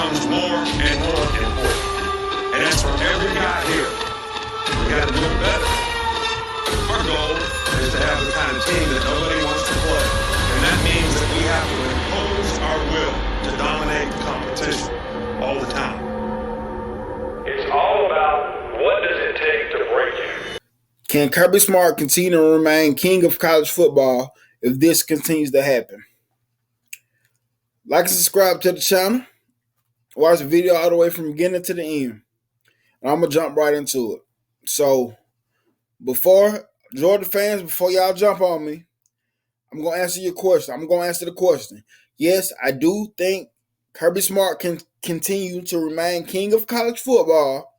becomes more and more important. And that's for every guy here. We got to do it better. Our goal is to have the kind of team that nobody wants to play. And that means that we have to impose our will to dominate the competition all the time. It's all about what does it take to break you. Can Kirby Smart continue to remain king of college football if this continues to happen? Like and subscribe to the channel. Watch the video all the way from beginning to the end. And I'm going to jump right into it. So, before y'all jump on me, I'm going to answer your question. I'm going to answer the question. Yes, I do think Kirby Smart can continue to remain king of college football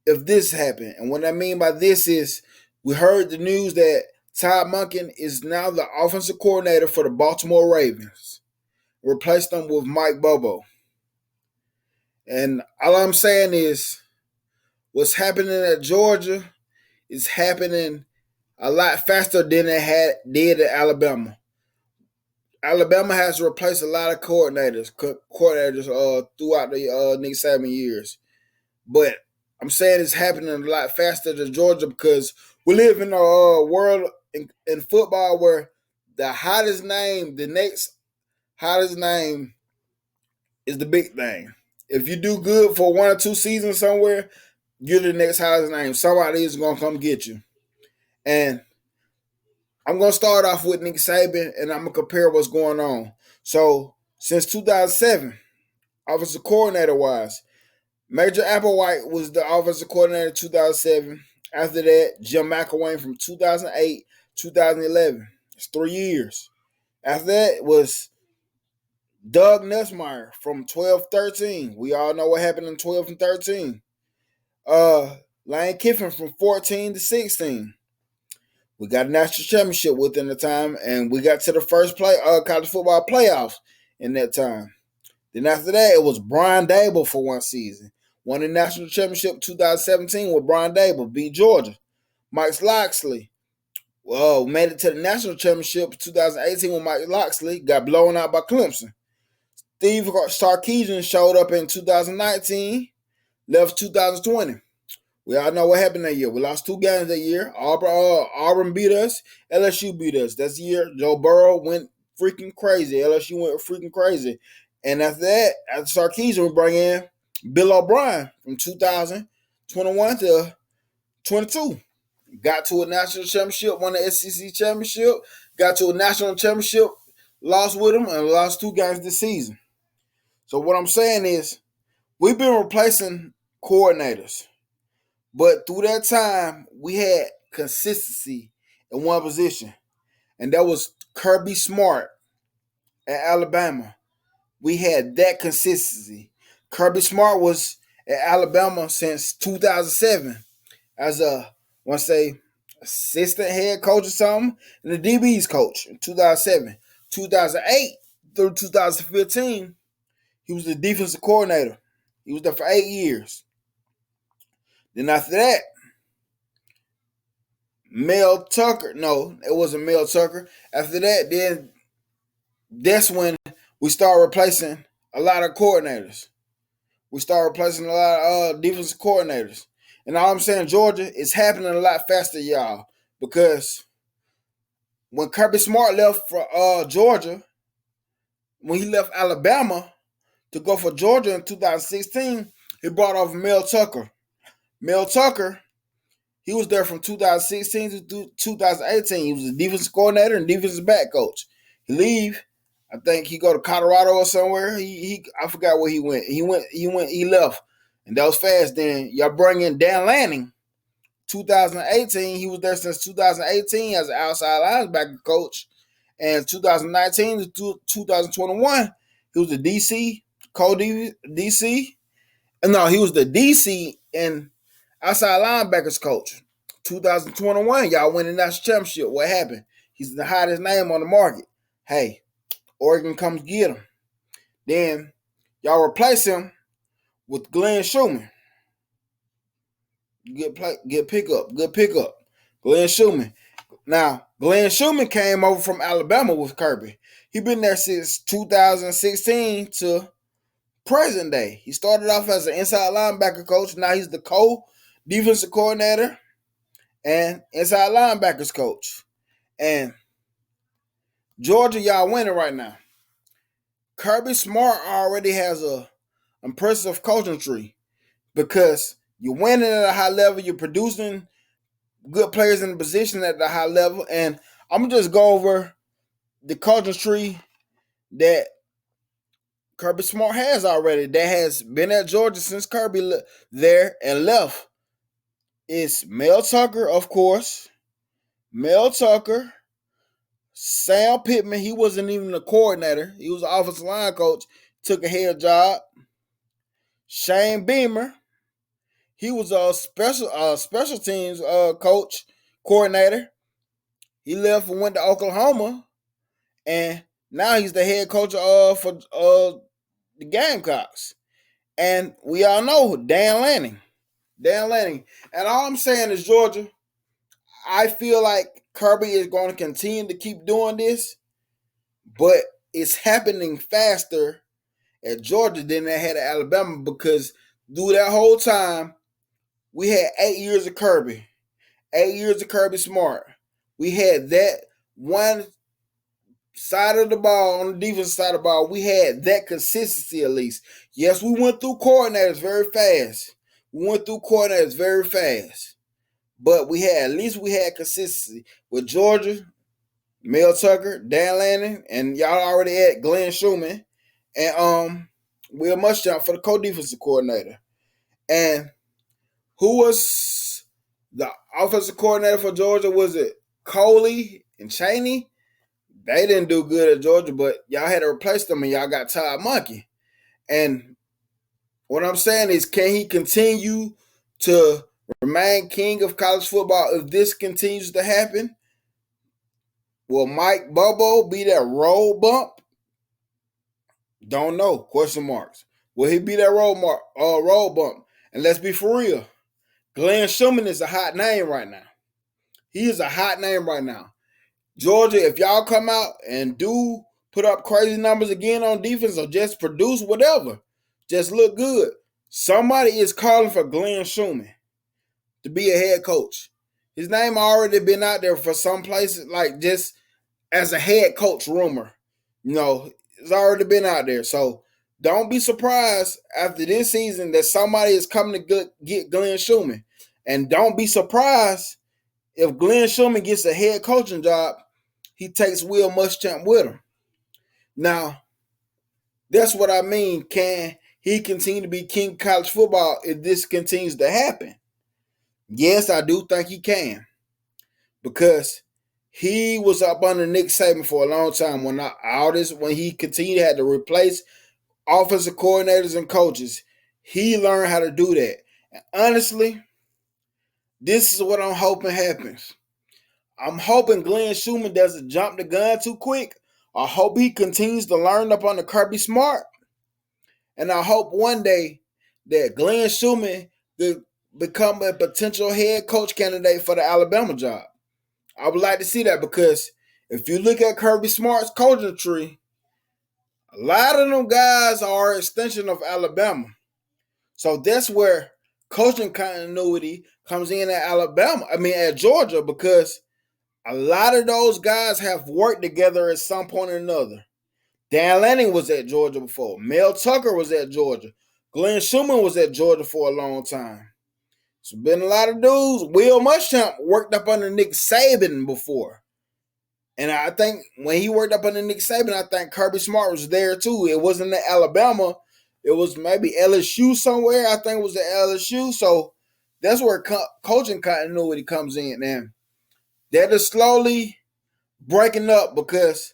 if this happened. And what I mean by this is we heard the news that Todd Monken is now the offensive coordinator for the Baltimore Ravens. Replaced them with Mike Bobo. And all I'm saying is what's happening at Georgia is happening a lot faster than it did at Alabama. Alabama has replaced a lot of coordinators throughout the Nick Saban years. But I'm saying it's happening a lot faster than Georgia because we live in a world in football where the next hottest name is the big thing. If you do good for 1 or 2 seasons somewhere, you're the next hottest name. Somebody is going to come get you. And I'm going to start off with Nick Saban, and I'm going to compare what's going on. So, since 2007, offensive coordinator-wise, Major Applewhite was the offensive coordinator in 2007. After that, Jim McElwain from 2008 2011. It's 3 years. After that was Doug Nussmeier from 12-13. We all know what happened in 12 and 13. Lane Kiffin from 14 to 16. We got a national championship within the time, and we got to the first college football playoffs in that time. Then after that, it was Brian Dable for 1 season. Won the national championship 2017 with Brian Dable, beat Georgia. Mike Locksley made it to the national championship 2018 with Mike Locksley, got blown out by Clemson. Steve Sarkisian showed up in 2019, left 2020. We all know what happened that year. We lost 2 games that year. Auburn beat us. LSU beat us. That's the year Joe Burrow went freaking crazy. LSU went freaking crazy. And after that, after Sarkisian, we bring in Bill O'Brien from 2021 to 22. Got to a national championship, won the SEC championship, got to a national championship, lost with him, and lost 2 games this season. So what I'm saying is we've been replacing coordinators. But through that time, we had consistency in one position, and that was Kirby Smart at Alabama. We had that consistency. Kirby Smart was at Alabama since 2007 as assistant head coach or something, and the DB's coach in 2007. 2008 through 2015, he was the defensive coordinator. He was there for 8 years. Then after that, Mel Tucker. No, it wasn't Mel Tucker. After that, then that's when we started replacing a lot of coordinators. We started replacing a lot of defensive coordinators. And all I'm saying, Georgia, is happening a lot faster, y'all. Because when Kirby Smart left for Georgia, when he left Alabama to go for Georgia in 2016, he brought over Mel Tucker. Mel Tucker, he was there from 2016 to 2018. He was a defensive coordinator and defensive back coach. He leave. I think he go to Colorado or somewhere. I forgot where he went. He left. And that was fast. Then y'all bring in Dan Lanning. 2018, he was there since 2018 as an outside linebacker coach. And 2019 to 2021, he was the DC, co-DC. No, he was the DC and outside linebackers coach. 2021, y'all win the national championship. What happened? He's the hottest name on the market. Hey, Oregon comes get him. Then y'all replace him with Glenn Schumann. Good pickup. Glenn Schumann. Now, Glenn Schumann came over from Alabama with Kirby. He been there since 2016 to present day. He started off as an inside linebacker coach. Now he's the co-defensive coordinator and inside linebackers coach. And Georgia, y'all winning right now. Kirby Smart already has a impressive coaching tree because you're winning at a high level, you're producing good players in the position at the high level, and I'm gonna just go over the coaching tree that Kirby Smart has already. That has been at Georgia since Kirby there and left. It's Mel Tucker, of course. Mel Tucker, Sam Pittman. He wasn't even a coordinator. He was an offensive line coach. Took a head job. Shane Beamer. He was a special teams coach coordinator. He left and went to Oklahoma, and now he's the head coach for the Gamecocks. And we all know Dan Lanning. Dan Lanning. And all I'm saying is, Georgia, I feel like Kirby is going to continue to keep doing this, but it's happening faster at Georgia than it had at Alabama because through that whole time, we had 8 years of Kirby. 8 years of Kirby Smart. We had that one side of the ball, on the defensive side of the ball, we had that consistency at least. Yes, we went through coordinators very fast. But we had, at least we had consistency. With Georgia, Mel Tucker, Dan Lanning, and y'all already had Glenn Schumann, and Will Muschamp for the co-defensive coordinator. And who was the offensive coordinator for Georgia? Was it Coley and Chaney? They didn't do good at Georgia, but y'all had to replace them, and y'all got Todd Monkey. And what I'm saying is, can he continue to remain king of college football if this continues to happen? Will Mike Bobo be that road bump? Don't know. Question marks. Will he be that road bump? And let's be for real. Glenn Schumann is a hot name right now. He is a hot name right now. Georgia, if y'all come out and do put up crazy numbers again on defense or just produce whatever, just look good, somebody is calling for Glenn Schumann to be a head coach. His name already been out there for some places, like just as a head coach rumor. You know, it's already been out there. So don't be surprised after this season that somebody is coming to get Glenn Schumann. And don't be surprised if Glenn Schumann gets a head coaching job, he takes Will Muschamp with him. Now, that's what I mean. Can he continue to be king of college football if this continues to happen? Yes, I do think he can. Because he was up under Nick Saban for a long time when he continued to have to replace offensive coordinators and coaches. He learned how to do that. And honestly, this is what I'm hoping happens. I'm hoping Glenn Schumann doesn't jump the gun too quick. I hope he continues to learn up under Kirby Smart. And I hope one day that Glenn Schumann will become a potential head coach candidate for the Alabama job. I would like to see that because if you look at Kirby Smart's coaching tree, a lot of them guys are an extension of Alabama. So that's where coaching continuity comes in at Georgia, because a lot of those guys have worked together at some point or another. Dan Lanning was at Georgia before. Mel Tucker was at Georgia. Glenn Schumann was at Georgia for a long time. It's been a lot of dudes. Will Muschamp worked up under Nick Saban before. And I think when he worked up under Nick Saban, I think Kirby Smart was there too. It wasn't at Alabama. It was maybe LSU somewhere. I think it was at LSU. So that's where coaching continuity comes in. And that is slowly breaking up because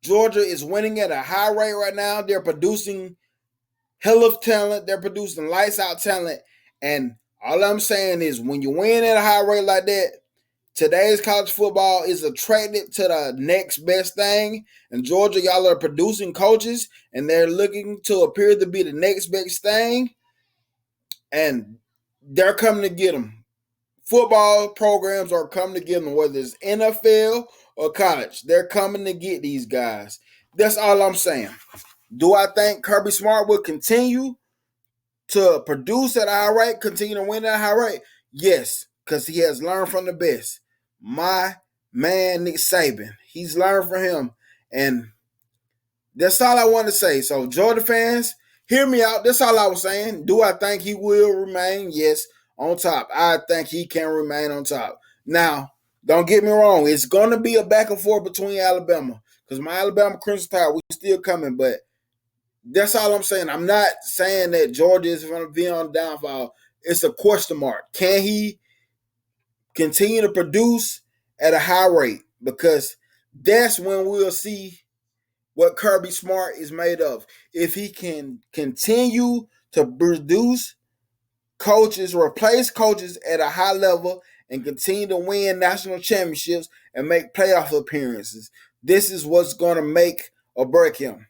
Georgia is winning at a high rate right now. They're producing hell of talent. They're producing lights out talent. And all I'm saying is when you win at a high rate like that, today's college football is attracted to the next best thing. And Georgia, y'all are producing coaches, and they're looking to appear to be the next best thing. And they're coming to get them. Football programs are coming to get them, whether it's NFL or college. They're coming to get these guys. That's all I'm saying. Do I think Kirby Smart will continue to produce at a high rate, continue to win at a high rate? Yes, because he has learned from the best. My man, Nick Saban, he's learned from him. And that's all I want to say. So, Georgia fans, hear me out. That's all I was saying. Do I think he will remain? Yes, on top. I think he can remain on top. Now, don't get me wrong. It's going to be a back and forth between Alabama because my Alabama Crimson Tide, we still coming. But that's all I'm saying. I'm not saying that Georgia is going to be on downfall. It's a question mark. Can he continue to produce at a high rate? Because that's when we'll see what Kirby Smart is made of. If he can continue to produce coaches, replace coaches at a high level, and continue to win national championships and make playoff appearances, this is what's going to make or break him.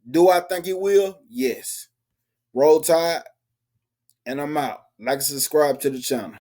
Do I think he will? Yes. Roll Tide, and I'm out. Like and subscribe to the channel.